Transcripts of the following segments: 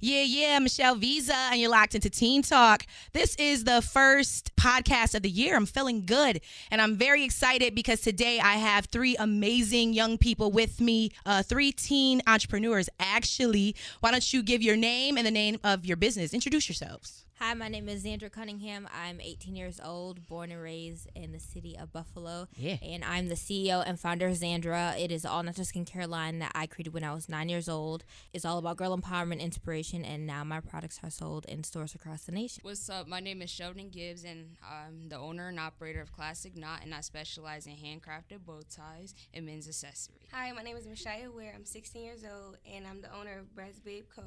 Yeah, Michelle Visa, and you're locked into Teen Talk. This is the first podcast of the year. I'm feeling good, and I'm very excited because today I have three amazing young people with me, three teen entrepreneurs, actually. Why don't you give your name and the name of your business? Introduce yourselves. Hi, my name is Xandra Cunningham. I'm 18 years old, born and raised in the city of Buffalo. Yeah. And I'm the CEO and founder of Xandra. It is all natural skincare line that I created when I was 9 years old. It's all about girl empowerment, inspiration, and now my products are sold in stores across the nation. What's up? My name is Sheldon Gibbs, and I'm the owner and operator of Classic Knot, and I specialize in handcrafted bow ties and men's accessories. Hi, my name is Mashaya Ware. I'm 16 years old, and I'm the owner of WBLK.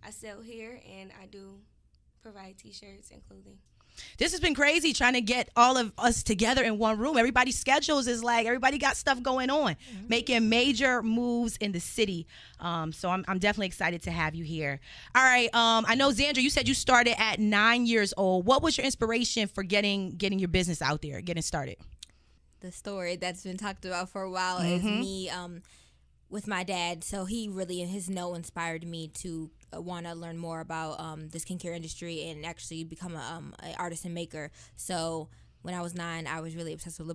I sell here, and I do provide t-shirts and clothing. This has been crazy trying to get all of us together in one room. Everybody's schedules is like everybody got stuff going on, making major moves in the city. So I'm definitely excited to have you here. All right. I know, Xandra, you said you started at 9 years old. What was your inspiration for getting your business out there, getting started? The story that's been talked about for a while is me with my dad. So he really, in his inspired me to want to learn more about the skincare industry and actually become an artisan maker. So when I was 9, I was really obsessed with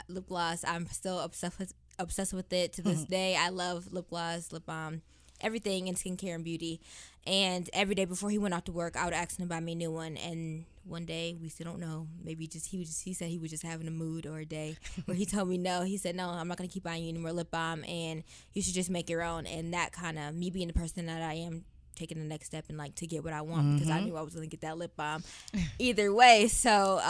lip gloss. I'm still obsessed with it to this day. I love lip gloss, lip balm, everything in skincare and beauty. And every day before he went out to work, I would ask him to buy me a new one. And one day, we still don't know. Maybe he said he was just having a mood or a day where he told me no. He said, no, I'm not going to keep buying you any more lip balm, and you should just make your own. And that kind of, me being the person that I am, taking the next step and like to get what I want, because I knew I was going to get that lip balm either way. So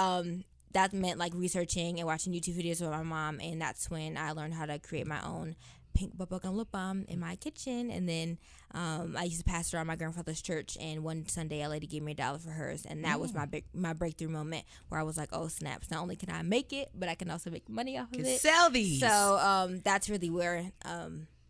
that meant like researching and watching YouTube videos with my mom, and that's when I learned how to create my own pink bubblegum lip balm in my kitchen. And then I used to pass around my grandfather's church, and one Sunday a lady gave me $1 for hers, and that was my breakthrough moment where I was like, oh snaps, not only can I make it, but I can also make money off of it. Sell these. So that's really where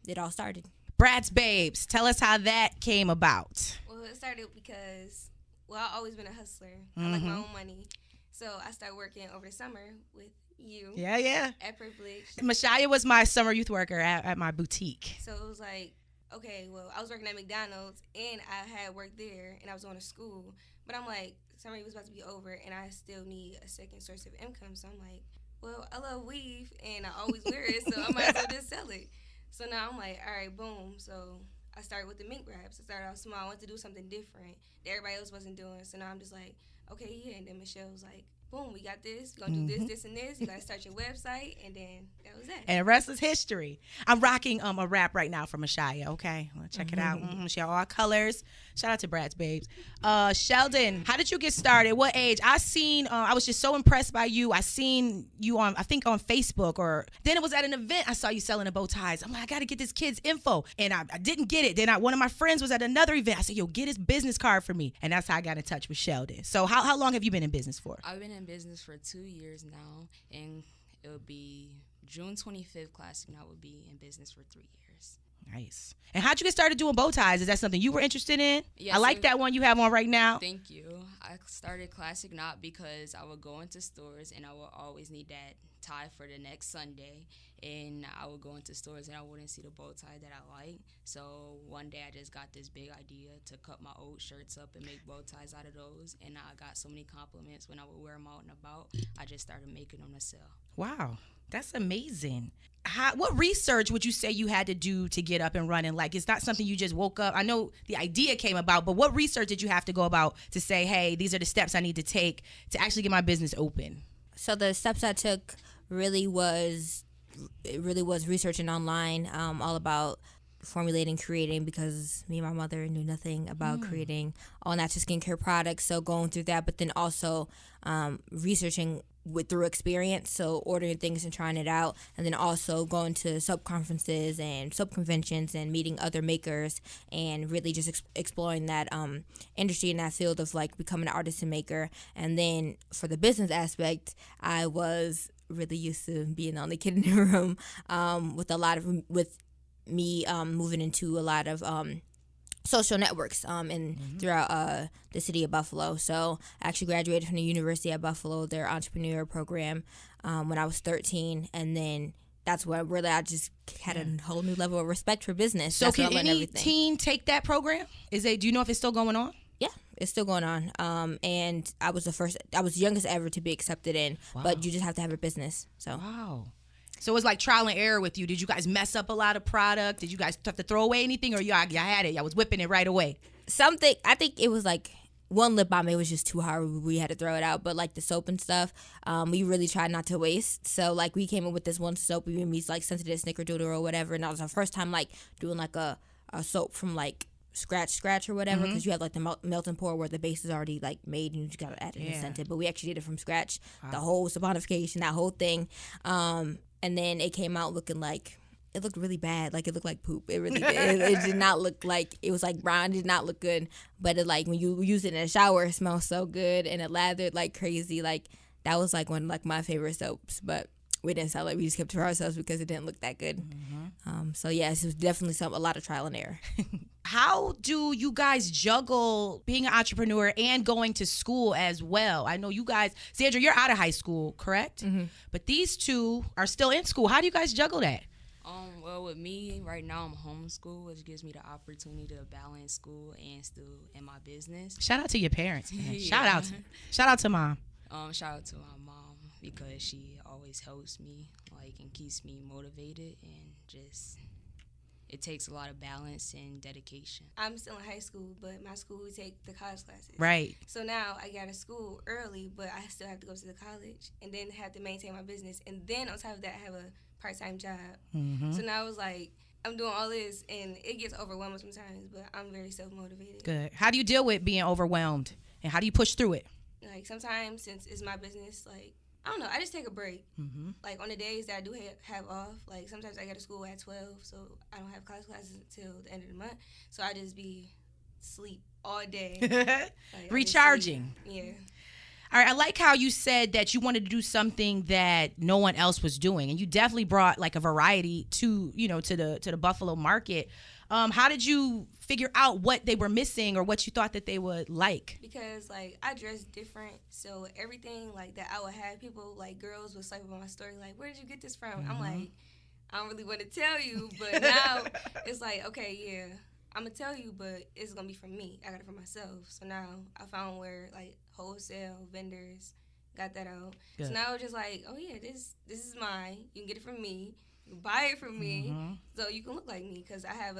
it all started. Bratz Babes, tell us how that came about. Well, it started because, I've always been a hustler. I like my own money. So I started working over the summer with you. Yeah. At Privilege. Mashaya was my summer youth worker at my boutique. So it was like, okay, I was working at McDonald's, and I had worked there, and I was going to school. But I'm like, summer was about to be over, and I still need a second source of income. So I'm like, I love weave, and I always wear it, so I might as well just sell it. So now I'm like, all right, boom. So I started with the mink wraps. I started out small. I wanted to do something different that everybody else wasn't doing. So now I'm just like, okay, yeah. And then Michelle was like, boom, we got this. You're going to do this, and this. You got to start your website. And then that was that. And the rest is history. I'm rocking a wrap right now from Mashaya, okay? Check it out. She got all colors. Shout out to Bratz Babes. Sheldon, how did you get started? What age? I was just so impressed by you. I seen you on Facebook, or then it was at an event. I saw you selling the bow ties. I'm like, I got to get this kid's info. And I didn't get it. Then one of my friends was at another event. I said, yo, get his business card for me. And that's how I got in touch with Sheldon. So how long have you been in business for? I've been in business for 2 years now, and it will be June 25th. Classic Knot will be in business for 3 years. Nice. And how'd you get started doing bow ties? Is that something you were interested in? Yes, I like that one you have on right now. Thank you. I started Classic Knot because I would go into stores and I would always need that tie for the next Sunday. And I would go into stores and I wouldn't see the bow tie that I like. So one day I just got this big idea to cut my old shirts up and make bow ties out of those. And I got so many compliments when I would wear them out and about. I just started making them to sell. Wow. That's amazing. What research would you say you had to do to get up and running? Like, it's not something you just woke up. I know the idea came about, but what research did you have to go about to say, hey, these are the steps I need to take to actually get my business open? So the steps I took really was researching online, all about formulating, creating, because me and my mother knew nothing about creating all natural skincare products. So going through that, but then also researching through experience, so ordering things and trying it out, and then also going to soap conferences and soap conventions and meeting other makers, and really just exploring that industry in that field of like becoming an artisan maker. And then for the business aspect, I was really used to being the only kid in the room, with me moving into a lot of social networks throughout the city of Buffalo. So I actually graduated from the University of Buffalo, their entrepreneur program, when I was 13, and then that's where really I just had a whole new level of respect for business. So that's can where I learned any everything. teen take that program? Do you know if it's still going on? Yeah, it's still going on. And I was the youngest ever to be accepted in, but you just have to have a business. So Wow. So it's like trial and error with you. Did you guys mess up a lot of product? Did you guys have to throw away anything, or y'all had it? Y'all was whipping it right away. something, I think it was like one lip balm, it was just too hard. We had to throw it out. But like the soap and stuff, we really tried not to waste. So like we came up with this one soap. We made like Sensitive Snickerdoodle or whatever. And that was our first time like doing like a soap from like scratch or whatever, because you have like the melt and pour where the base is already like made and you just gotta add it and scent it. But we actually did it from scratch, the whole saponification, that whole thing. And then it came out looking like, it looked really bad. Like it looked like poop. It really did. It did not look like, it was like brown. It did not look good. But it, like when you use it in a shower, it smells so good, and it lathered like crazy. Like that was like one of like my favorite soaps. But we didn't sell it. We just kept it for ourselves because it didn't look that good. So yes, it was definitely a lot of trial and error. How do you guys juggle being an entrepreneur and going to school as well? I know you guys, Sandra, you're out of high school, correct? But these two are still in school. How do you guys juggle that? Well, with me right now, I'm homeschooled, which gives me the opportunity to balance school and still in my business. Shout out to your parents, man. Yeah. Shout out to mom. Shout out to my mom because she always helps me, like, and keeps me motivated, and just it takes a lot of balance and dedication. I'm still in high school, but my school, we take the college classes. Right. So now I got to school early, but I still have to go to the college and then have to maintain my business. And then on top of that, I have a part-time job. So now it's like I'm doing all this, and it gets overwhelming sometimes, but I'm very self-motivated. Good. How do you deal with being overwhelmed, and how do you push through it? Like sometimes, since it's my business, like I don't know, I just take a break. Like on the days that I do have off, like sometimes I go to school at 12, so I don't have college classes until the end of the month. So I just be sleep all day. Like, Recharging. Yeah. All right, I like how you said that you wanted to do something that no one else was doing, and you definitely brought like a variety to the Buffalo market. How did you figure out what they were missing or what you thought that they would like? Because like I dress different, so everything like that I would have, people like girls would swipe on my story like, where did you get this from? I'm like, I don't really want to tell you, but now it's like, okay, yeah, I'm gonna tell you, but it's gonna be from me. I got it for myself. So now I found where like wholesale vendors got that out. Good. So now it's just like, oh yeah, this is mine. You can get it from me. You can buy it from me, so you can look like me. Cause I have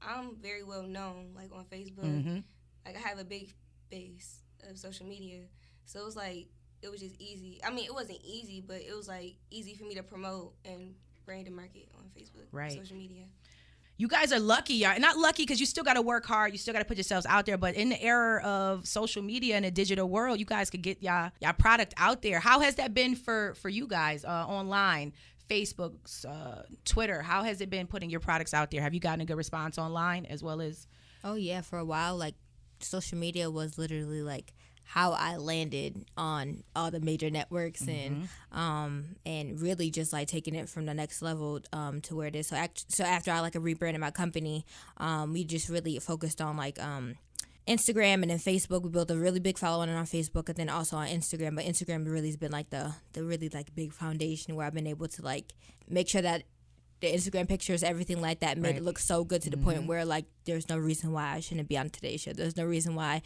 I'm very well known like on Facebook. Like I have a big base of social media, so it was like it was just easy. I mean, it wasn't easy, but it was like easy for me to promote and brand and market on Facebook, Right. social media. You guys are lucky, y'all. Not lucky because you still got to work hard. You still got to put yourselves out there. But in the era of social media and the digital world, you guys could get y'all product out there. How has that been for you guys online? Facebook, Twitter. How has it been putting your products out there? Have you gotten a good response online as well as? Oh yeah, for a while, like social media was literally like how I landed on all the major networks and really just like taking it from the next level to where it is. So after I like rebranded my company, we just really focused on like Instagram and then Facebook. We built a really big following on Facebook and then also on Instagram. But Instagram really has been like the really like big foundation where I've been able to like make sure that the Instagram pictures, everything like that made it look so good to the point where like there's no reason why I shouldn't be on Today's Show. There's no reason why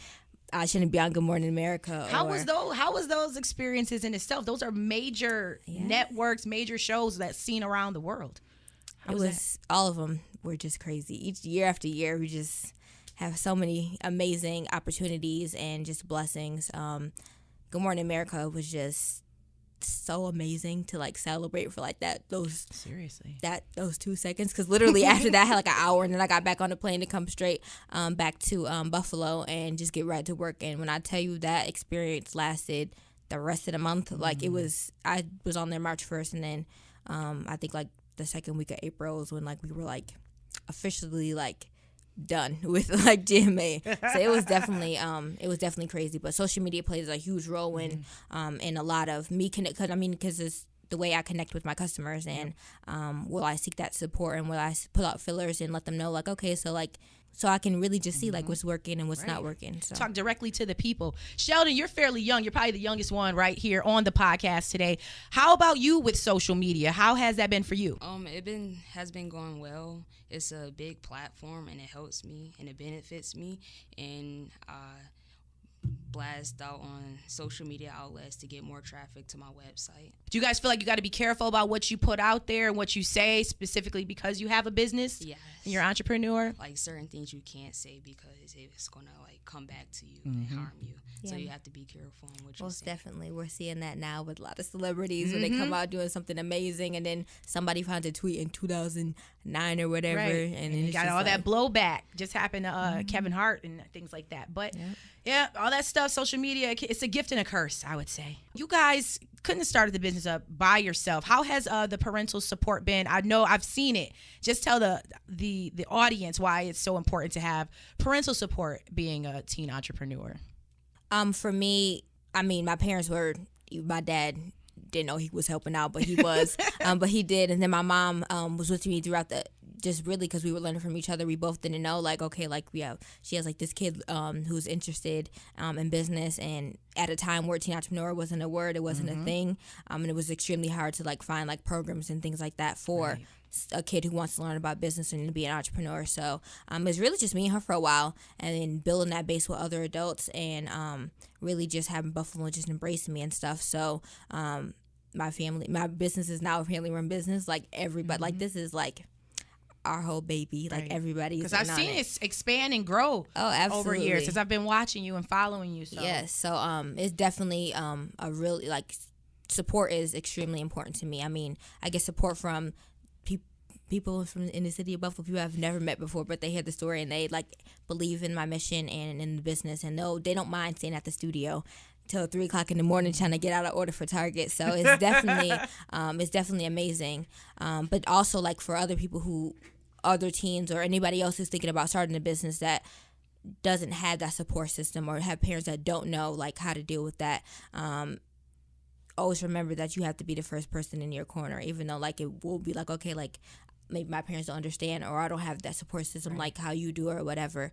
I shouldn't be on Good Morning America. How was those experiences in itself? Those are major networks, major shows that's seen around the world. All of them were just crazy. Each year after year, we just have so many amazing opportunities and just blessings. Good Morning America was just so amazing to like celebrate for like those 2 seconds, because literally after that I had like an hour and then I got back on the plane to come straight back to Buffalo and just get right to work. And when I tell you that experience lasted the rest of the month, like I was on there March 1st, and then I think like the second week of April is when like we were like officially like done with like GMA. So it was definitely crazy. But social media plays a huge role in a lot of me because it's the way I connect with my customers, and will I seek that support, and will I put out fillers and let them know like, okay, so like so I can really just see like what's working and what's not working. So talk directly to the people. Sheldon, you're fairly young. You're probably the youngest one right here on the podcast today. How about you with social media? How has that been for you? Has been going well. It's a big platform and it helps me and it benefits me, and blast out on social media outlets to get more traffic to my website. Do you guys feel like you got to be careful about what you put out there and what you say, specifically because you have a business? Yes. And you're an entrepreneur? Like certain things you can't say because it's going to like come back to you and harm you. Yeah. So you have to be careful on what you most say. definitely, we're seeing that now with a lot of celebrities when they come out doing something amazing, and then somebody finds a tweet in 2009 or whatever, and then you it's got just all like, that blowback. Just happened to Kevin Hart and things like that. But yeah, all that stuff, social media, it's a gift and a curse, I would say. You guys couldn't have started the business up by yourself. How has the parental support been? I know I've seen it. Just tell the audience why it's so important to have parental support being a teen entrepreneur. For me, I mean, my dad didn't know he was helping out, but he was, but he did. And then my mom was with me throughout just really because we were learning from each other. We both didn't know, like, okay, like she has like this kid who's interested in business, and at a time where teen entrepreneur wasn't a word, it wasn't a thing, and it was extremely hard to like find like programs and things like that for a kid who wants to learn about business and to be an entrepreneur. So it's really just me and her for a while, and then building that base with other adults, and really just having Buffalo just embracing me and stuff. So my business is now a family run business. Like everybody, like this is like our whole baby. Like everybody's. Because I've seen it expand and grow. Oh, absolutely. Over years, since I've been watching you and following you. So. Yes. So it's definitely a really like support is extremely important to me. I mean, I get support from people from in the city of Buffalo, people I've never met before, but they hear the story and they like believe in my mission and in the business, and they don't mind staying at the studio till 3:00 in the morning trying to get out of order for Target. So it's definitely amazing. But also like for other people other teens or anybody else who's thinking about starting a business that doesn't have that support system or have parents that don't know like how to deal with that. Always remember that you have to be the first person in your corner, even though like it will be like, okay, like maybe my parents don't understand or I don't have that support system like how you do or whatever.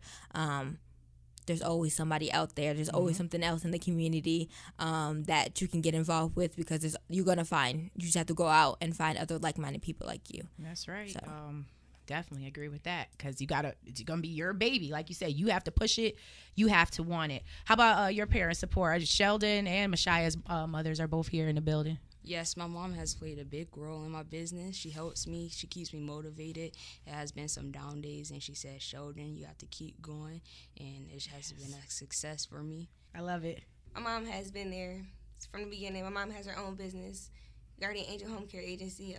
There's always somebody out there. There's always something else in the community that you can get involved with, because you just have to go out and find other like-minded people like you. That's right. So. Definitely agree with that, because it's gonna be your baby. Like you said, you have to push it, you have to want it. How about your parent support? Sheldon and Mashia's mothers are both here in the building. Yes, my mom has played a big role in my business. She helps me. She keeps me motivated. It has been some down days, and she said, Sheldon, you have to keep going, and it has been a success for me. I love it. My mom has been there from the beginning. My mom has her own business, Guardian Angel Home Care Agency.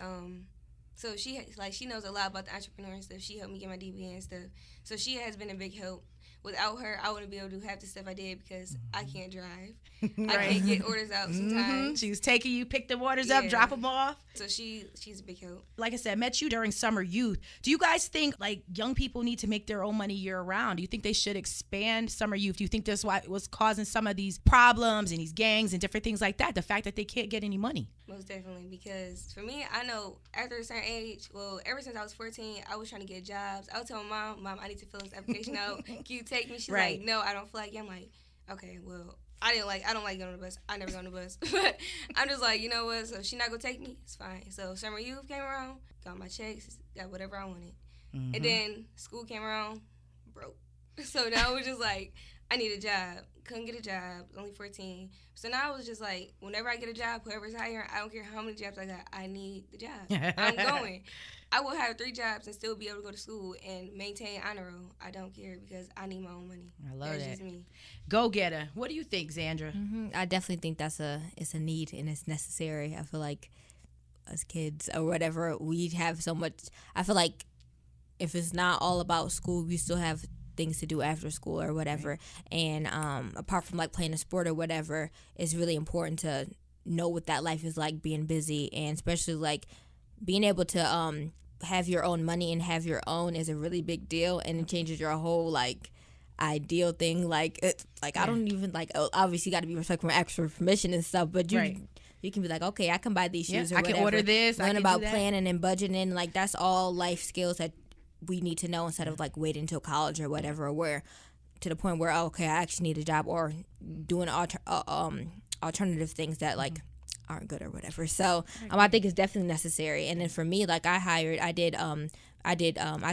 So she knows a lot about the entrepreneur and stuff. She helped me get my DBA and stuff. So she has been a big help. Without her, I wouldn't be able to do half the stuff I did because I can't drive. I can't get orders out sometimes. She was taking you, pick the orders up, drop them off. So she's a big help. Like I said, met you during summer youth. Do you guys think like young people need to make their own money year round? Do you think they should expand summer youth? Do you think that's why it was causing some of these problems and these gangs and different things like that? The fact that they can't get any money. Most definitely, because for me, I know after a certain age, well, ever since I was 14, I was trying to get jobs. I would tell my mom, I need to fill this application out. Can you take me? She's like, no, I don't feel like you. I'm like, okay, well, I don't like going on the bus. I never go on the bus. But I'm just like, you know what? So if she's not going to take me, it's fine. So summer youth came around, got my checks, got whatever I wanted. Mm-hmm. And then school came around, broke. So now it was just like, I need a job. Couldn't get a job. Only 14. So now I was just like, whenever I get a job, whoever's hiring, I don't care how many jobs I got. I need the job. I'm going. I will have 3 jobs and still be able to go to school and maintain honor roll. I don't care because I need my own money. I love That's that. just me. Go getter. What do you think, Xandra? Mm-hmm. I definitely think it's a need and it's necessary. I feel like as kids or whatever, we have so much. I feel like if it's not all about school, we still have things to do after school or whatever. Right. And apart from like playing a sport or whatever, it's really important to know what that life is like, being busy, and especially like being able to have your own money and have your own is a really big deal, and it changes your whole like ideal thing. Like it's like I don't even like obviously you got to be respectful for extra permission and stuff, but you can be like, okay, I can buy these shoes or I whatever. can order this. Learn about planning and budgeting. Like that's all life skills that we need to know instead of like waiting until college or whatever, or where to the point where, oh, okay, I actually need a job, or doing alternative things that like aren't good or whatever. So I think it's definitely necessary. And then for me, like I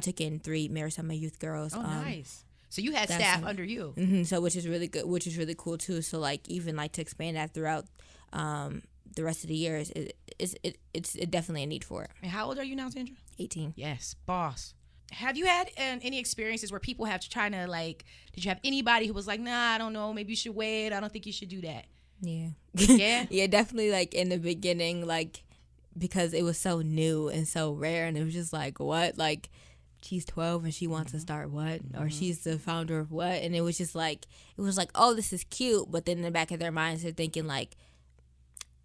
took in 3 Marisama youth girls. Oh, nice. So you had staff under you. So which is really good, which is really cool too. So like even like to expand that throughout the rest of the years, it's definitely a need for it. And how old are you now, Sandra? 18. Yes, boss. Have you had any experiences where people have trying to like, did you have anybody who was like, nah, I don't know, maybe you should wait, I don't think you should do that? Yeah. Yeah? Yeah, definitely like in the beginning, like because it was so new and so rare, and it was just like, what? Like she's 12 and she wants to start what? Or she's the founder of what? And it was just like, oh, this is cute. But then in the back of their minds, they're thinking like,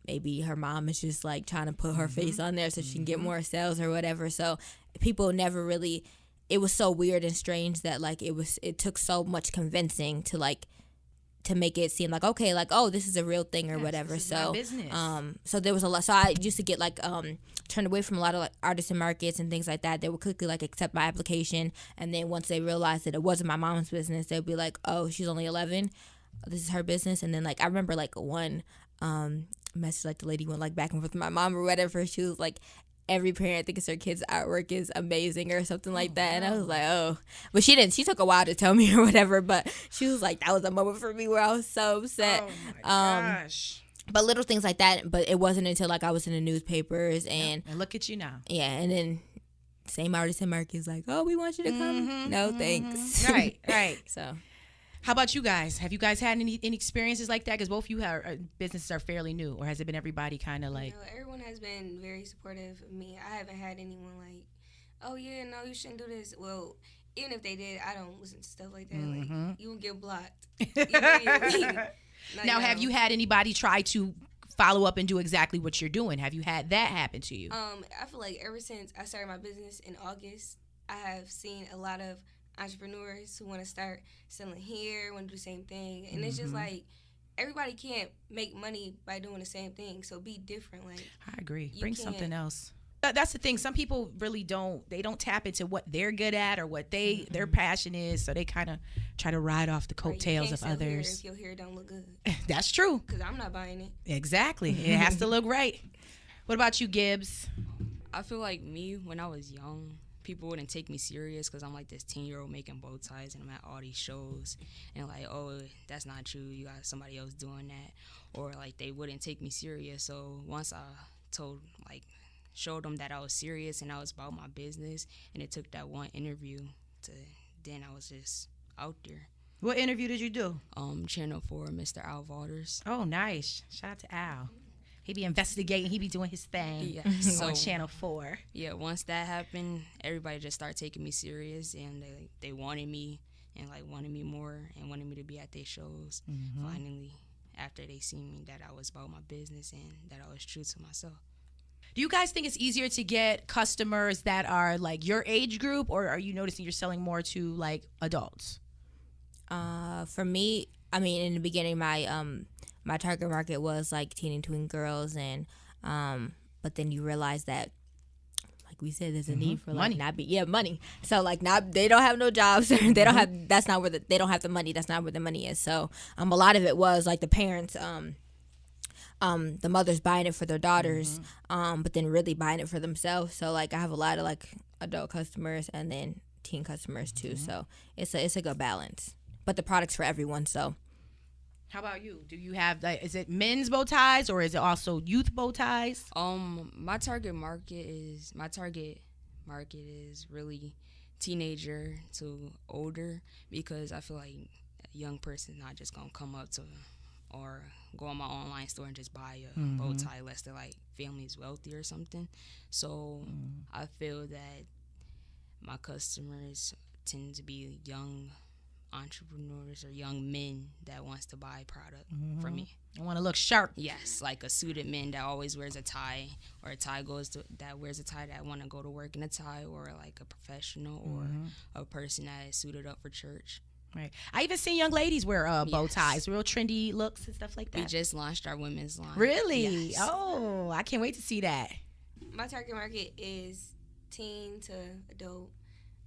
maybe her mom is just like trying to put her face on there so she can get more sales or whatever. So people never really, it was so weird and strange that like it took so much convincing to like to make it seem like, okay, like, oh, this is a real thing or whatever. This is my business. So there was a lot. So I used to get like turned away from a lot of like artisan markets and things like that. They would quickly like accept my application, and then once they realized that it wasn't my mom's business, they'd be like, oh, she's only 11. This is her business. And then like I remember like one message, like the lady went like back and forth with my mom or whatever. She was like, every parent thinks their kid's artwork is amazing or something like that. And I was like, oh, but she took a while to tell me or whatever, but she was like, that was a moment for me where I was so upset. Oh my gosh. But little things like that. But it wasn't until like I was in the newspapers and look at you now. Yeah. And then same artisan market's like, oh, we want you to come. No, thanks. Right. So how about you guys? Have you guys had any experiences like that? Because both of you businesses are fairly new, or has it been everybody kind of like? No, everyone has been very supportive of me. I haven't had anyone like, oh yeah, no, you shouldn't do this. Well, even if they did, I don't listen to stuff like that. Like, you will get blocked immediately. Now, have you had anybody try to follow up and do exactly what you're doing? Have you had that happen to you? I feel like ever since I started my business in August, I have seen a lot of entrepreneurs who want to start selling hair, want to do the same thing, and it's just like everybody can't make money by doing the same thing, so be different. Like, I agree. Bring something else. That's the thing. Some people really don't tap into what they're good at or what their passion is, so they kind of try to ride off the coattails of others. If your hair don't look good, that's true. Because I'm not buying it. Exactly. It has to look right. What about you, Gibbs? I feel like me when I was young, people wouldn't take me serious because I'm like this 10-year-old making bow ties and I'm at all these shows and like, oh, that's not you. You got somebody else doing that, or like they wouldn't take me serious. So once I showed them that I was serious and I was about my business, and it took that one interview then I was just out there. What interview did you do? Channel 4, Mr. Al Waters. Oh, nice. Shout out to Al. He be investigating. He be doing his thing on Channel 4. Yeah, once that happened, everybody just started taking me serious, and they wanted me and like wanted me more and wanted me to be at their shows. Finally, after they seen me that I was about my business and that I was true to myself. Do you guys think it's easier to get customers that are like your age group, or are you noticing you're selling more to like adults? For me, I mean, in the beginning, my target market was like teen and tween girls, and but then you realize that, like we said, there's a need for like money. Money. So like they don't have no jobs. They don't have. That's not where they don't have the money. That's not where the money is. So a lot of it was like the parents. The mothers buying it for their daughters, but then really buying it for themselves. So like I have a lot of like adult customers and then teen customers too. So it's a good balance. But the product's for everyone. So. How about you? Do you have is it men's bow ties or is it also youth bow ties? My target market is really teenager to older, because I feel like a young person not just gonna come up to or go on my online store and just buy a bow tie unless their like family's wealthy or something. So I feel that my customers tend to be young entrepreneurs or young men that wants to buy product from me. I want to look sharp. Yes, like a suited man that always wears a tie, or a tie that wears a tie that want to go to work in a tie, or like a professional or a person that is suited up for church. Right. I even seen young ladies wear bow ties, real trendy looks and stuff like that. We just launched our women's line. Really? Yes. Oh, I can't wait to see that. My target market is teen to adult.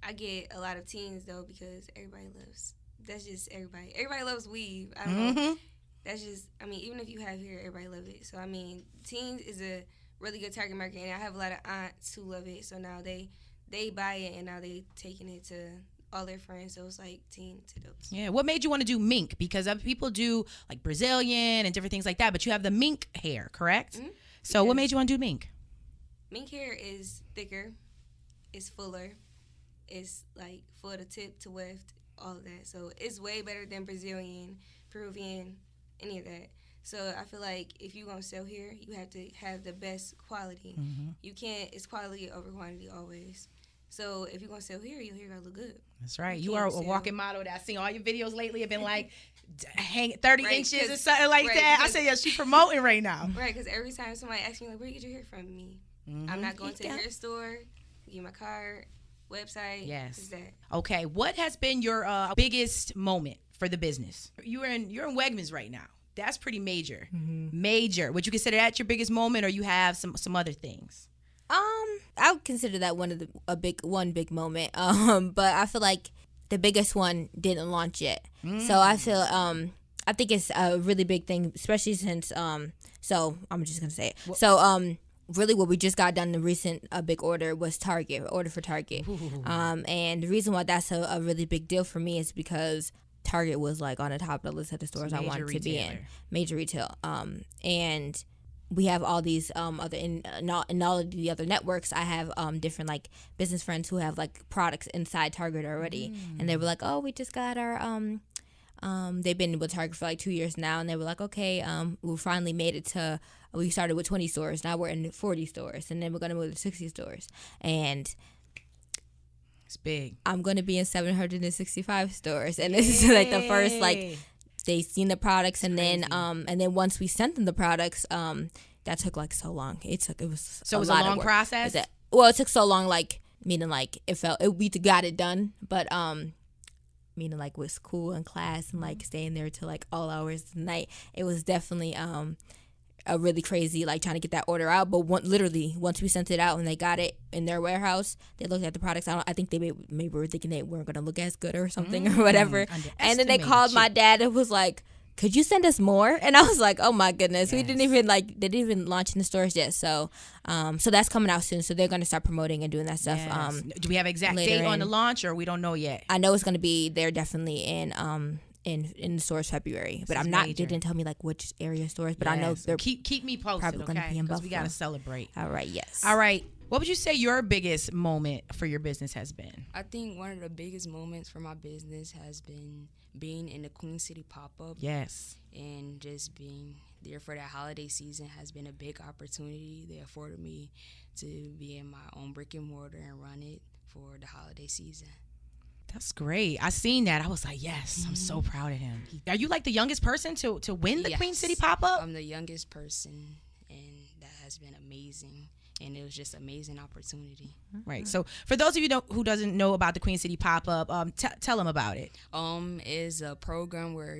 I get a lot of teens though because everybody loves. That's just everybody. Everybody loves weave. I don't know. That's just. I mean, even if you have hair, everybody love it. So I mean, teens is a really good target market, and I have a lot of aunts who love it. So now they buy it, and now they taking it to all their friends. So it's like teen to adults. Yeah. What made you want to do mink? Because other people do like Brazilian and different things like that, but you have the mink hair, correct? Mm-hmm. So what made you want to do mink? Mink hair is thicker, it's fuller, it's like full to tip to weft, all of that. So it's way better than Brazilian, Peruvian, any of that. So I feel like if you're going to sell hair, you have to have the best quality. You can't, it's quality over quantity always. So if you're going to sell hair, your hair got to look good. That's right. You are a walking model that I've seen all your videos lately have been like hang 30 inches or something like that. I said, yeah, she's promoting right now. Right, because every time somebody asks me, like, where you get your hair from? Me. I'm not going to the hair store, give my card, website. Yes. Is that. Okay. What has been your biggest moment for the business? You're in Wegmans right now. That's pretty major. Major. Would you consider that your biggest moment, or you have some other things? I would consider that one big moment. But I feel like the biggest one didn't launch yet. So I feel I think it's a really big thing, especially since so I'm just gonna say it. So really what we just got done, the recent big order was order for Target. And the reason why that's a really big deal for me is because Target was like on the top of the list of the stores I wanted to be in. Major retail. And we have all these other in all of the other networks. I have different like business friends who have like products inside Target already, and they were like, "Oh, we just got our they've been with Target for like 2 years now," and they were like, "Okay, we finally made it to." We started with 20 stores. Now we're in 40 stores, and then we're gonna move to 60 stores, and it's big. I'm gonna be in 765 stores, and this is like the first like. They seen the products, and then once we sent them the products, that took like so long. It was a long process. It took so long, like meaning like we got it done, but meaning like with school and class and like staying there till like all hours of the night. It was definitely a really crazy like trying to get that order out. But literally once we sent it out and they got it in their warehouse, they looked at the products. I think they maybe were thinking they weren't gonna look as good or something or whatever. And then they called my dad and was like, "Could you send us more?" And I was like, "Oh my goodness, we didn't even they didn't even launch in the stores yet." So, so that's coming out soon. So they're gonna start promoting and doing that stuff. Yes. Do we have exact date on the launch, or we don't know yet? I know it's gonna be there definitely in the stores February, but I'm not. They didn't tell me like which area stores, but I know they're keep me posted. Probably gonna be in Buffalo. We gotta celebrate. All right. Yes. All right. What would you say your biggest moment for your business has been? I think one of the biggest moments for my business has been being in the Queen City pop-up. Yes. And just being there for that holiday season has been a big opportunity. They afforded me to be in my own brick and mortar and run it for the holiday season. That's great. I seen that. I was like, yes, I'm so proud of him. Are you like the youngest person to win the Queen City pop-up? I'm the youngest person, and that has been amazing. And it was just an amazing opportunity. Right. So for those of you who doesn't know about the Queen City pop-up, tell them about it. Is a program where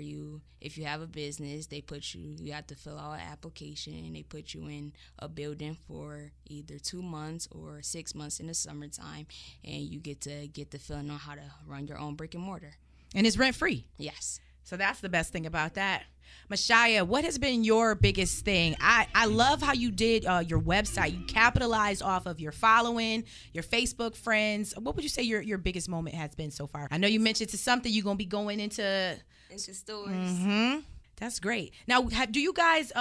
if you have a business, you have to fill out an application, and they put you in a building for either 2 months or 6 months in the summertime, and you get the feeling on how to run your own brick and mortar. And it's rent-free. Yes. So that's the best thing about that. Mashaya, what has been your biggest thing? I love how you did your website. You capitalized off of your following, your Facebook friends. What would you say your biggest moment has been so far? I know you mentioned to something you're going to be going into stores. Mm-hmm. That's great. Now, do you guys,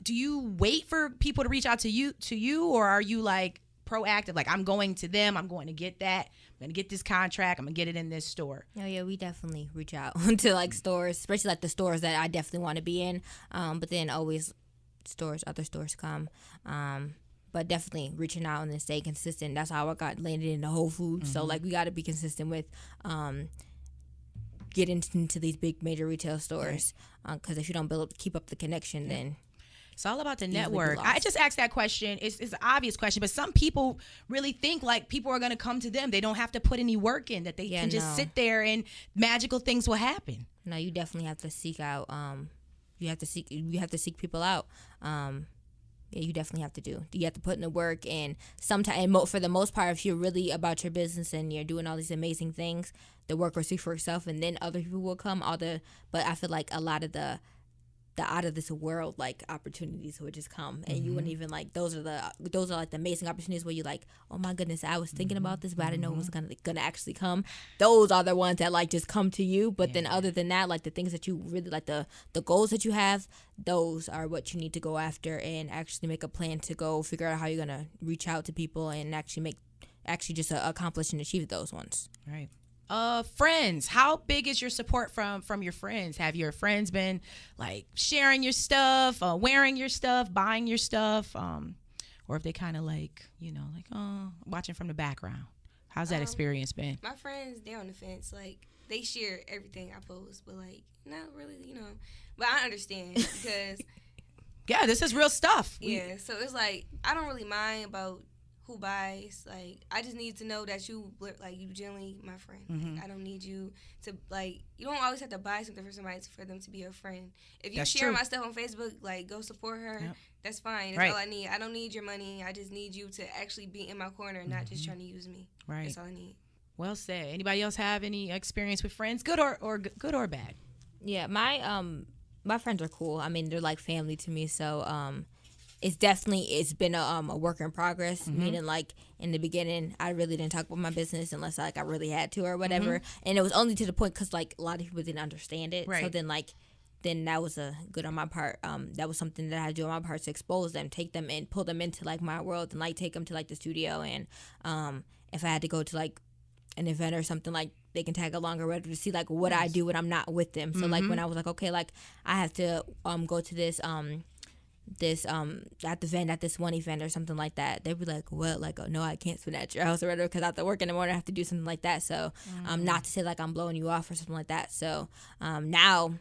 do you wait for people to reach out to you, or are you like proactive? Like, I'm going to them, I'm going to get that. I'm going to get this contract. I'm going to get it in this store. Oh, yeah, we definitely reach out to, like, stores, especially, like, the stores that I definitely want to be in. But then always other stores come. But definitely reaching out and then stay consistent. That's how I got landed in the Whole Foods. So, like, we got to be consistent with getting into these big major retail stores. Because if you don't keep up the connection, then... It's all about the network. I just asked that question. It's an obvious question, but some people really think like people are going to come to them. They don't have to put any work in, that they can just sit there and magical things will happen. No, you definitely have to seek out. You have to seek people out. yeah, you definitely have to do. You have to put in the work, and sometimes, for the most part, if you're really about your business and you're doing all these amazing things, the work will speak for itself, and then other people will come. But I feel like a lot of the out of this world like opportunities would just come, and you wouldn't even like those are like the amazing opportunities where you're like, oh my goodness, I was thinking about this, but I didn't know it was gonna actually come. Those are the ones that like just come to you. But then other than that, like the things that you really like, the goals that you have, those are what you need to go after and actually make a plan to go figure out how you're gonna reach out to people and actually just accomplish and achieve those ones. Right. Friends, how big is your support from your friends? Have your friends been like sharing your stuff, wearing your stuff, buying your stuff, or if they kind of like, watching from the background? How's that experience been? My friends, they're on the fence. Like, they share everything I post, but like, not really, But I understand because yeah, this is real stuff. Yeah, so it's like I don't really mind about who buys. Like, I just need to know that you generally my friend. Like, I don't need you to you don't always have to buy something for somebody for them to be your friend. If you share my stuff on Facebook, like, go support her. Yep. That's fine. That's all I need. I don't need your money. I just need you to actually be in my corner and not just trying to use me. Right. That's all I need. Well said. Anybody else have any experience with friends, good or bad? Yeah, my friends are cool. I mean, they're like family to me. So it's been a work in progress. Meaning, like, in the beginning, I really didn't talk about my business unless I really had to or whatever. And it was only to the point because like a lot of people didn't understand it. Right. So then that was a good on my part. That was something that I had to do on my part to expose them, take them and pull them into like my world and like take them to like the studio. And if I had to go to like an event or something, like they can tag along or whatever to see like what I do when I'm not with them. So like when I was like, okay, like I have to go to this at the event, at this one event or something like that, they'd be like, well, like, oh no, I can't spend at your house or whatever because I have to work in the morning, I have to do something like that. So not to say like I'm blowing you off or something like that. So now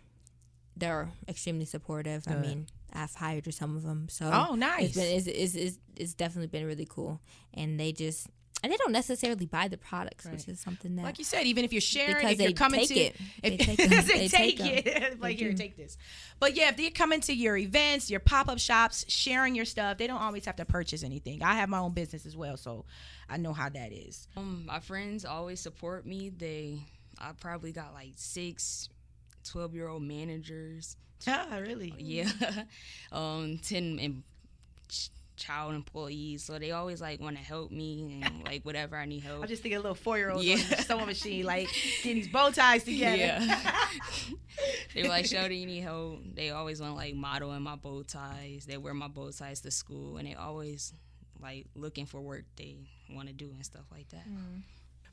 they're extremely supportive. I mean, I've hired some of them, so nice. It's definitely been really cool, and they don't necessarily buy the products, which is something that, like you said, even if you're sharing, because if you're coming take to it, they take it. Like, here, take this. But yeah, if they're coming to your events, your pop-up shops, sharing your stuff, they don't always have to purchase anything. I have my own business as well, so I know how that is. My friends always support me. I probably got like 6 12-year-old managers. Really? Yeah. 10 child employees, so they always like want to help me and like whatever I need help. I just think a little 4-year-old on the sewing machine, like getting these bow ties together. Yeah. They were like, Shelly, you need help. They always want to like model in my bow ties. They wear my bow ties to school, and they always like looking for work they want to do and stuff like that.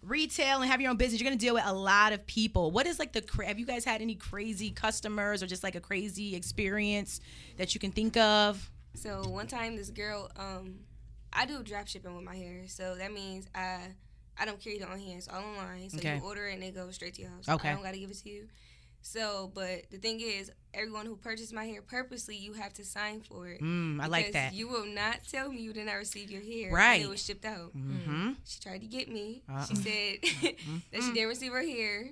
Retail and have your own business, you're going to deal with a lot of people. What is like have you guys had any crazy customers or just like a crazy experience that you can think of? So one time this girl, I do drop shipping with my hair. So that means I don't carry it on hand. It's all online. So you order it and they go straight to your house. Okay. I don't got to give it to you. So, but the thing is, everyone who purchased my hair purposely, you have to sign for it. I like that. You will not tell me you did not receive your hair. Right. And it was shipped out. She tried to get me. She said that she didn't receive her hair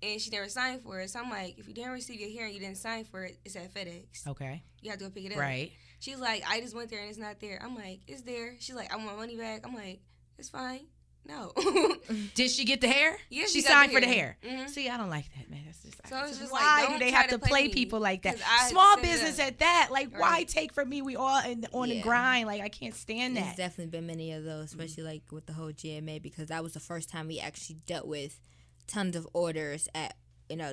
and she never signed for it. So I'm like, if you didn't receive your hair and you didn't sign for it, it's at FedEx. Okay. You have to go pick it up. Right. She's like, I just went there and it's not there. I'm like, it's there. She's like, I want my money back. I'm like, it's fine. No. Did she get the hair? Yeah, she signed for the hair. See, I don't like that, man. That's just, so it's just why like, do they have to play people like that? Small business at that. Like, why take from me? We all on the grind. Like, I can't stand that. There's definitely been many of those, especially like with the whole GMA, because that was the first time we actually dealt with tons of orders at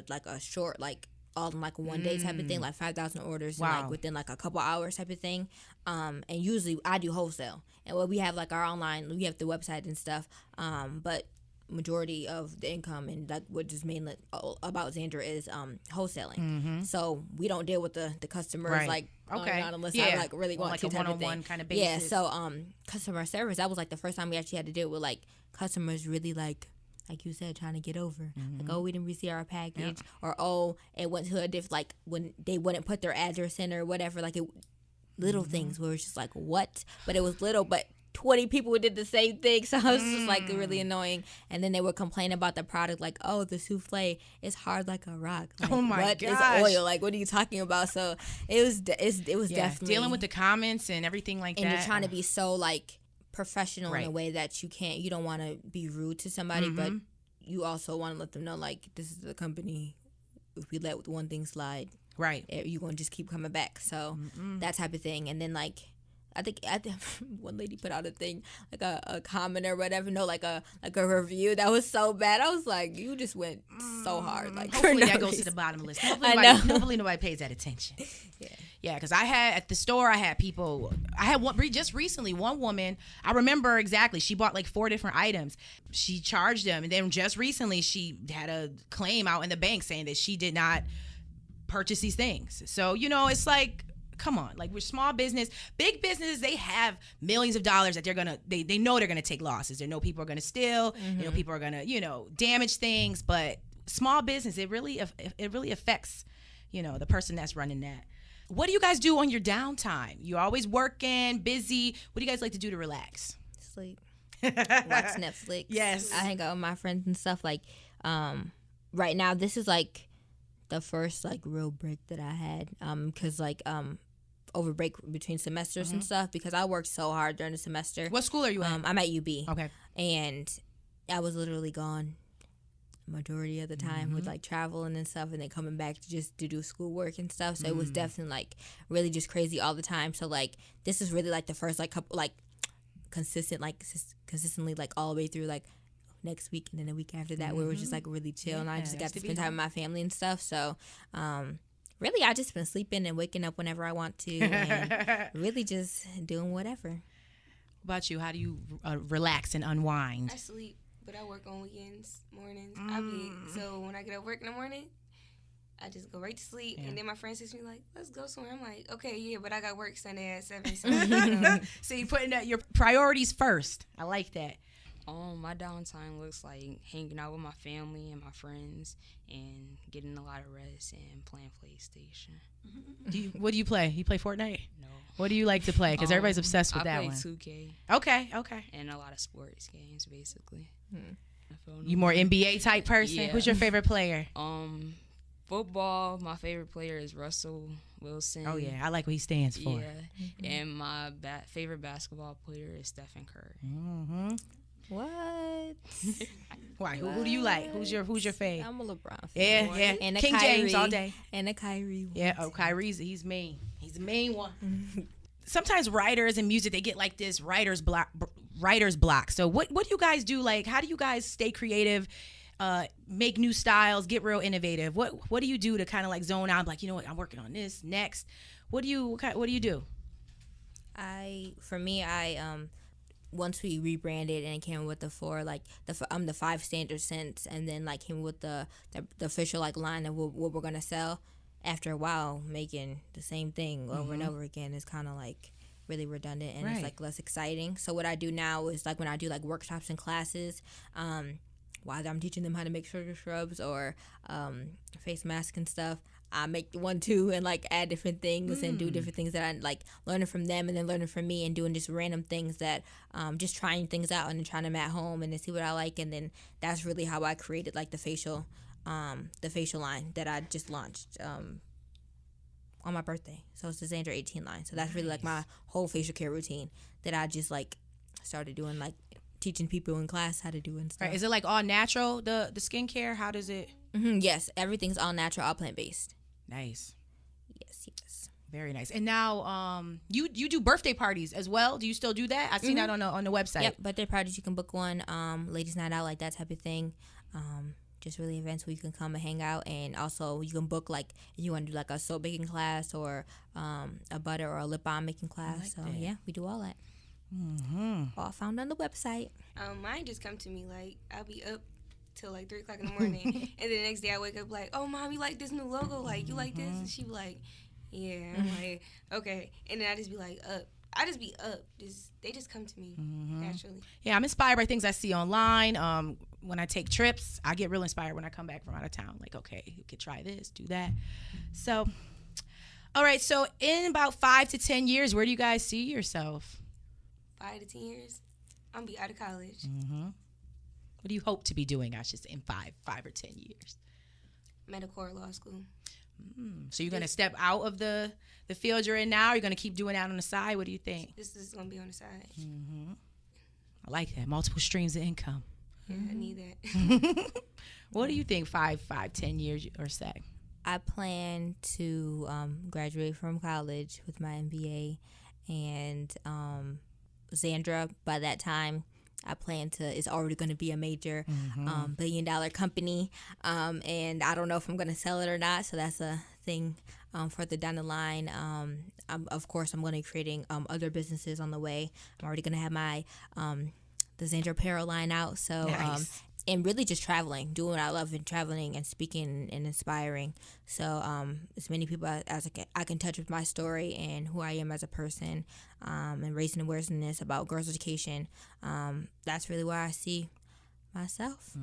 like a short, like all in like one day type of thing, like 5,000 orders in like within like a couple hours type of thing. And usually I do wholesale, and we have like our online, we have the website and stuff. But majority of the income and like what is mainly about Xandra is wholesaling. So we don't deal with the customers like unless I like really want like to a one-on-one kind of basis. Yeah. So customer service, that was like the first time we actually had to deal with like customers really like you said, trying to get over. Like, oh, we didn't receive our package. Or, oh, it went to a different, like, when they wouldn't put their address in or whatever. Like, little things where it's just like, what? But it was little, but 20 people who did the same thing. So I was just like really annoying. And then they would complain about the product, like, oh, the souffle is hard like a rock. Like, Oh my what gosh. is oil? Like, what are you talking about? So it was definitely dealing with the comments and everything like and that. you're trying to be so like professional in a Right. way that you don't want to be rude to somebody, but you also want to let them know, like, this is the company. If we let one thing slide, right. you're going to just keep coming back. So that type of thing. And then, like, I think one lady put out a thing, like a comment or whatever, like a review that was so bad. I was like, you just went so hard. Like, Hopefully for that no goes to reason. the bottom of the list. I know. Hopefully nobody pays that attention. Yeah, because I had at the store, I had one just recently, one woman, I remember exactly, she bought like 4 different items. She charged them, and then just recently she had a claim out in the bank saying that she did not purchase these things. So, it's like, come on, like, we're small business. Big businesses, they have millions of dollars that they know they're gonna take losses. They know people are gonna steal, people are gonna, damage things. But small business, it really affects, the person that's running that. What do you guys do on your downtime? You're always working, busy. What do you guys like to do to relax? Sleep. Watch Netflix. Yes. I hang out with my friends and stuff. Like, right now, this is like the first like real break that I had. Cause like over break between semesters and stuff, because I worked so hard during the semester. What school are you at? I'm at UB. Okay. And I was literally gone majority of the time with like traveling and stuff, and then coming back to do schoolwork and stuff. So it was definitely like really just crazy all the time. So like this is really like the first like couple like consistently like all the way through like next week and then the week after that where it was just like really chill, and I just got to spend time with my family and stuff. So really I just been sleeping and waking up whenever I want to and really just doing whatever. What about you? How do you relax and unwind? I sleep, but I work on weekends, mornings. So when I get up work in the morning, I just go right to sleep. And then my friend says to me like, let's go somewhere. I'm like, okay, yeah, but I got work Sunday at 7. So So you putting your priorities first. I like that. My downtime looks like hanging out with my family and my friends and getting a lot of rest and playing PlayStation. What do you play? You play Fortnite? No. What do you like to play? Because everybody's obsessed with that one. I play 2K. Okay. And a lot of sports games, basically. You more NBA type person? Yeah. Who's your favorite player? Football, my favorite player is Russell Wilson. Oh, yeah. I like what he stands for. Yeah. And my favorite basketball player is Stephen Curry. Mm-hmm. What? Why? Who do you like? Who's your fave? I'm a LeBron fan. Yeah. And a King Kyrie, James all day. And a Kyrie. Yeah. Oh, Kyrie's he's mean. He's the main one. Sometimes writers and music, they get like this writer's block. So what do you guys do? Like, how do you guys stay creative, make new styles, get real innovative? What do you do to kind of like zone out? Like, you know what, I'm working on this next. What do you do? Once we rebranded and came with the 5 standard scents, and then like came with the official like line of what we're gonna sell. After a while, making the same thing over and over again is kind of like really redundant, and it's like less exciting. So what I do now is like when I do like workshops and classes, while I'm teaching them how to make sugar scrubs or face masks and stuff, I make one too and like add different things and do different things that I like learning from them and then learning from me and doing just random things that just trying things out and then trying them at home and then see what I like, and then that's really how I created like the facial line that I just launched on my birthday. So it's the Xandra 18 line. So that's really like my whole facial care routine that I just like started doing, like teaching people in class how to do and stuff. Right. Is it like all natural, the skincare? How does it? Yes, everything's all natural, all plant-based. Nice. Yes. Very nice. And now you do birthday parties as well. Do you still do that? I've seen that on the website. Yep, birthday parties, you can book one, ladies night out, like that type of thing. Just really events where you can come and hang out, and also you can book like if you want to do like a soap making class or a butter or a lip balm making class. So yeah, we do all that. All found on the website. Mine just come to me like I'll be up till like 3 o'clock in the morning, and then the next day I wake up like, oh mom, you like this new logo? Like you like this? And she be like, yeah. I'm like, okay, and then I just be like up. I just be up. They just come to me naturally. Yeah, I'm inspired by things I see online. When I take trips, I get real inspired when I come back from out of town. Like, okay, you could try this, do that. So, all right. So in about 5 to 10 years, where do you guys see yourself? 5 to 10 years, I'm gonna be out of college. What do you hope to be doing, I should say, in 5 or 10 years? Medical or law school. So you're going to step out of the field you're in now? Or you're going to keep doing that on the side? What do you think? This is gonna be on the side. I like that. Multiple streams of income. Yeah, I need that. What do you think 5, 10 years or so? I plan to graduate from college with my MBA, and Xandra, by that time, I plan to, it's already going to be a major billion-dollar company, and I don't know if I'm going to sell it or not, so that's a thing further down the line. Of course, I'm going to be creating other businesses on the way. I'm already going to have my the Xandra apparel line out, so Nice. And really just traveling, doing what I love, and traveling and speaking and inspiring. So as many people as I can touch with my story and who I am as a person, and raising awareness about girls' education. That's really where I see myself.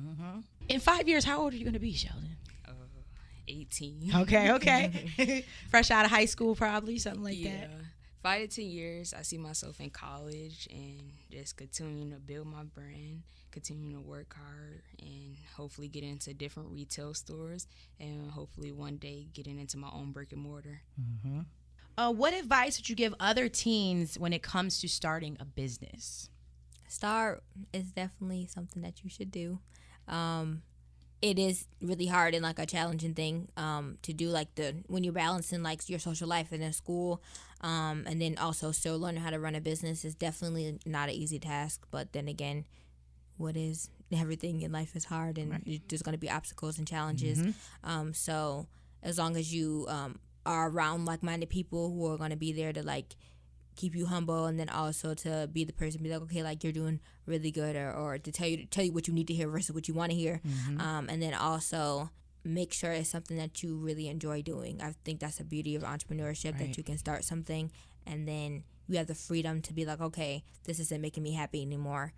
In 5 years, how old are you going to be, Sheldon? 18. Okay. Fresh out of high school, probably, something like Yeah. that. 5 to 10 years, I see myself in college and just continuing to build my brand, continuing to work hard, and hopefully get into different retail stores, and hopefully one day getting into my own brick and mortar. What advice would you give other teens when it comes to starting a business? Start is definitely something that you should do. It is really hard and like a challenging thing to do, like when you're balancing like your social life and in school, and then also still learning how to run a business is definitely not an easy task. But then again, everything in life is hard, and there's going to be obstacles and challenges. So as long as you are around like-minded people who are going to be there to like keep you humble, and then also to be the person, be like, okay, like you're doing really good, or to tell you what you need to hear versus what you want to hear, and then also make sure it's something that you really enjoy doing. I think that's the beauty of entrepreneurship, that you can start something and then you have the freedom to be like, okay, this isn't making me happy anymore.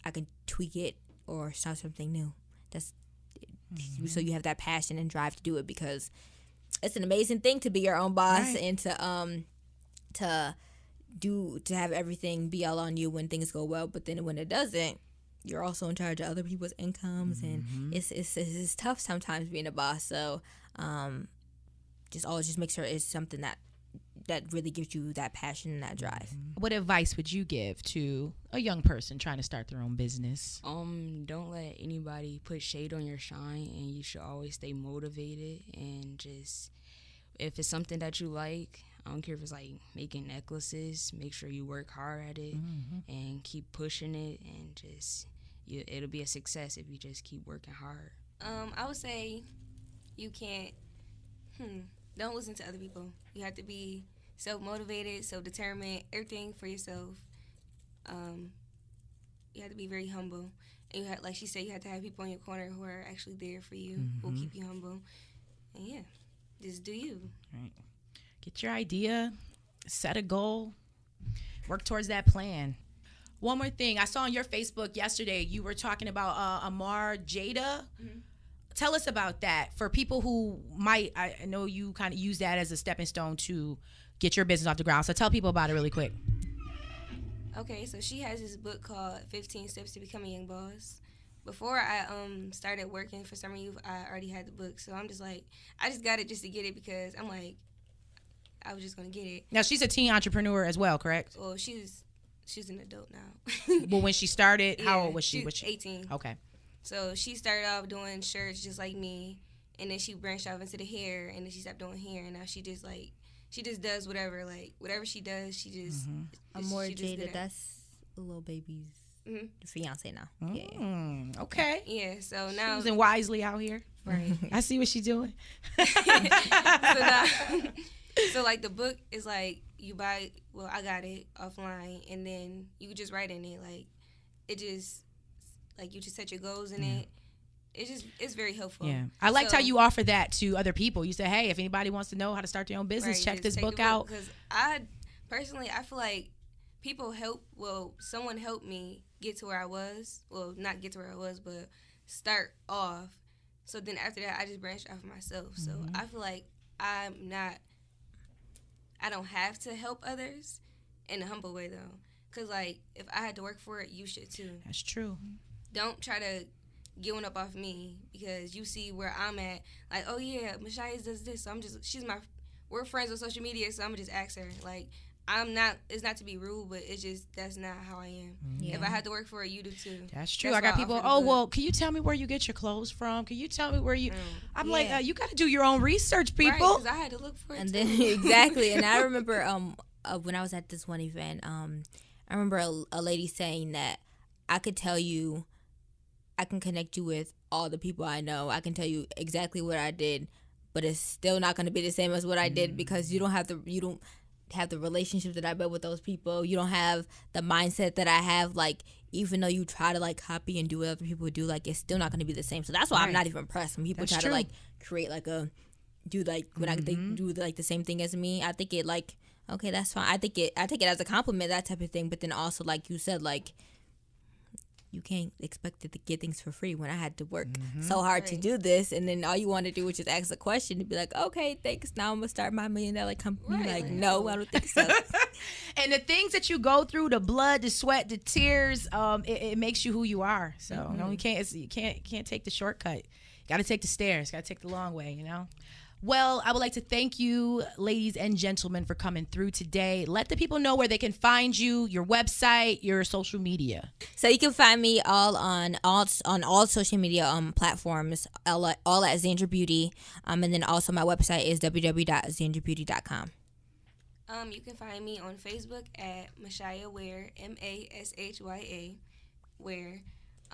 I can tweak it or start something new. That's so you have that passion and drive to do it, because it's an amazing thing to be your own boss and to have everything be all on you when things go well, but then when it doesn't, you're also in charge of other people's incomes, and it's tough sometimes being a boss. So just always just make sure it's something that really gives you that passion and that drive. What advice would you give to a young person trying to start their own business? Don't let anybody put shade on your shine, and you should always stay motivated, and just if it's something that you like, I don't care if it's like making necklaces, make sure you work hard at it and keep pushing it, and just it'll be a success if you just keep working hard. I would say you can't, don't listen to other people. You have to be self-motivated, self-determined, everything for yourself. You have to be very humble. And you have, like she said, you have to have people in your corner who are actually there for you, who will keep you humble. And yeah, just do you. Right. Get your idea, set a goal, work towards that plan. One more thing. I saw on your Facebook yesterday, you were talking about Amar Jada. Tell us about that. For people who might, I know you kind of use that as a stepping stone to get your business off the ground. So tell people about it really quick. Okay, so she has this book called 15 Steps to Become a Young Boss. Before I started working for Summer Youth, I already had the book. So I'm just like, I just got it just to get it, because I'm like, I was just going to get it. Now, she's a teen entrepreneur as well, correct? Well, she's an adult now. Well, when she started, how old was she? She was 18. Okay. So she started off doing shirts just like me, and then she branched off into the hair, and then she stopped doing hair, and now she just does whatever she does, she just. Amor she just Jada, did it. that's a little baby's fiance now. Okay. Yeah, so now. Using wisely out here. Right. I see what she's doing. So like the book is like you buy. Well, I got it offline, and then you just write in it. Like it just like you just set your goals in it. It's very helpful. Yeah, I liked how you offer that to other people. You said, hey, if anybody wants to know how to start their own business, check this book out. Because I personally, I feel like someone helped me get to where I was. Well, not get to where I was, but start off. So then after that, I just branched off of myself. So I feel like I don't have to help others in a humble way, though. Cause like if I had to work for it, you should too. That's true. Don't try to get one up off me because you see where I'm at. Like, oh yeah, Mashaya does this, so we're friends on social media, so I'm gonna just ask her. Like, I'm not. It's not to be rude, but it's just that's not how I am. Yeah. If I had to work for it, you do too. That's true. That's I got why people. offer the Oh book. well, can you tell me where you get your clothes from? Can you tell me where you? I'm like, Yeah. you got to do your own research, Right, people. 'cause I had to look for it And too. then exactly. And I remember when I was at this one event, I remember a lady saying that I could tell you, I can connect you with all the people I know. I can tell you exactly what I did, but it's still not going to be the same as what I did because you don't have the relationship that I built with those people. You don't have the mindset that I have. Like, even though you try to like copy and do what other people do, like it's still not going to be the same. So that's why I'm Right. not even impressed when people That's try true. to like create like a do like when they do like the same thing as me. I think it like okay, that's fine. I take it as a compliment, that type of thing. But then also like you said, like you can't expect to get things for free when I had to work so hard to Right. do this, and then all you want to do is just ask a question and be like, okay, thanks. Now I'm gonna start my $1 million company. Right. Like, no, I don't think so. And the things that you go through, the blood, the sweat, the tears, it makes you who you are. So no, you can't take the shortcut. Got to take the stairs. Got to take the long way. You know. Well, I would like to thank you, ladies and gentlemen, for coming through today. Let the people know where they can find you, your website, your social media. So you can find me on all social media platforms, all at Xandra Beauty, and then also my website is www.xandrabeauty.com. You can find me on Facebook at Mashaya Ware, Mashya Ware.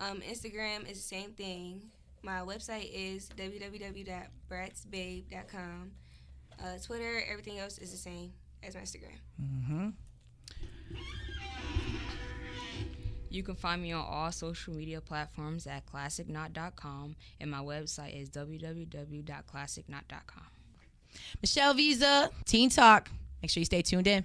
Instagram is the same thing. My website is www.bratsbabe.com. Twitter, everything else is the same as my Instagram. You can find me on all social media platforms at classicknot.com, and my website is www.classickknot.com. Michelle Visa, Teen Talk. Make sure you stay tuned in.